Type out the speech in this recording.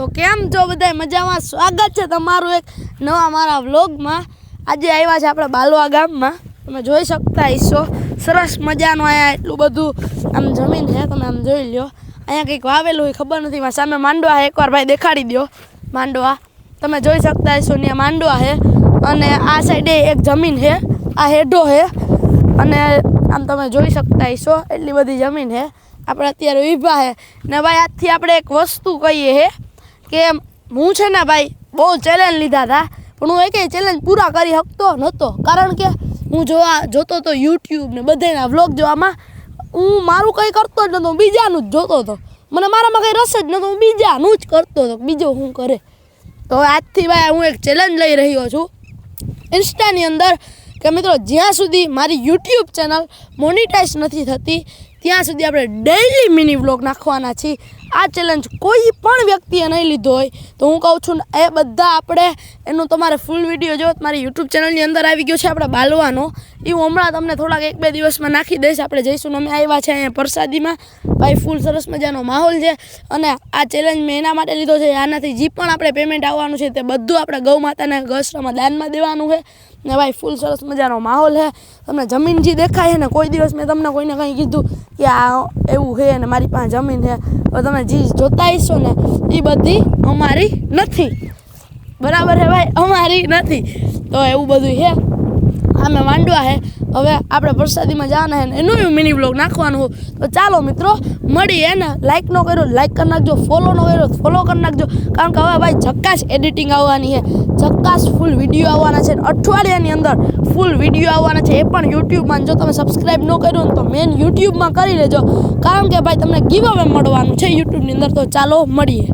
તો કેમ છો બધા મજામાં? સ્વાગત છે તમારું એક નવા મારા વ્લોગમાં. આજે આવ્યા છે આપણે બાલવા ગામમાં. તમે જોઈ શકતા હશો સરસ મજાનું અહીંયા એટલું બધું આમ જમીન છે, તમે આમ જોઈ લ્યો. અહીંયા કંઈક વાવેલું હોય ખબર નથી. મારા સામે માંડવા છે, એકવાર ભાઈ દેખાડી દો માંડવા. તમે જોઈ શકતા હશો ત્યાં માંડવા છે અને આ સાઈડે એક જમીન છે, આ હેઢો છે અને આમ તમે જોઈ શકતા હશો એટલી બધી જમીન છે. આપણે અત્યારે ઊભા છે ને ભાઈ આજથી આપણે એક વસ્તુ કહીએ છે કે હું છે ને ભાઈ બહુ ચેલેન્જ લીધા હતા, પણ હું એક ચેલેન્જ પૂરા કરી શકતો નહોતો. કારણ કે હું જોતો હતો યુટ્યુબ ને બધાના વ્લોગ જોવામાં. હું મારું કંઈ કરતો જ નહોતો, બીજાનું જ જોતો હતો. મને મારામાં કંઈ રસ જ નહોતો, હું બીજાનું જ કરતો હતો, બીજો શું કરે. તો આજથી ભાઈ હું એક ચેલેન્જ લઈ રહ્યો છું ઇન્સ્ટાની અંદર કે મિત્રો જ્યાં સુધી મારી યુટ્યુબ ચેનલ મોનિટાઈઝ નથી થતી ત્યાં સુધી આપણે ડેઈલી મિની વ્લોગ નાખવાના છીએ. આ ચેલેન્જ કોઈ પણ વ્યક્તિએ નહીં લીધો હોય તો હું કહું છું ને એ બધા આપણે એનું તમારે ફૂલ વિડીયો જો મારી યુટ્યુબ ચેનલની અંદર આવી ગયો છે આપણે બાલવાનો. એ હું હમણાં તમને થોડાક 1-2 દિવસમાં નાખી દઈશ. આપણે જઈશું અમે આવ્યા છે અહીંયા પ્રસાદીમાં. ભાઈ ફૂલ સરસ મજાનો માહોલ છે અને આ ચેલેન્જ મેં એના માટે લીધો છે. આનાથી જે પણ આપણે પેમેન્ટ આવવાનું છે તે બધું આપણે ગૌ માતાના ગૌશાળામાં દાનમાં દેવાનું છે. ને ભાઈ ફૂલ સરસ મજાનો માહોલ છે. તમને જમીન જે દેખાય છે ને, કોઈ દિવસ મેં તમને કોઈને કંઈ કીધું કે આ એવું છે ને મારી પાસે જમીન છે, તો તમે જે જોતા હશો ને એ બધી અમારી નથી. બરાબર છે ભાઈ, અમારી નથી. તો એવું બધું છે. આમે માંડવા છે. હવે આપણે પ્રસાદીમાં જવાના છે ને એનું મિની વ્લોગ નાખવાનું. તો ચાલો મિત્રો મળીએ ને. લાઈક ન કર્યો લાઈક કરી નાખજો, ફોલો ન કર્યો ફોલો કરી નાખજો. કારણ કે હવે ભાઈ ઝક્કાસ એડિટિંગ આવવાની છે, ઝક્કાસ ફૂલ વિડીયો આવવાના છે. અઠવાડિયાની અંદર ફૂલ વિડીયો આવવાના છે, એ પણ યુટ્યુબમાં. જો તમે સબસ્ક્રાઈબ ન કર્યું ને તો મેન યુટ્યુબમાં કરી લેજો. કારણ કે ભાઈ તમને ગીવ અવે મળવાનું છે યુટ્યુબની અંદર. તો ચાલો મળીએ.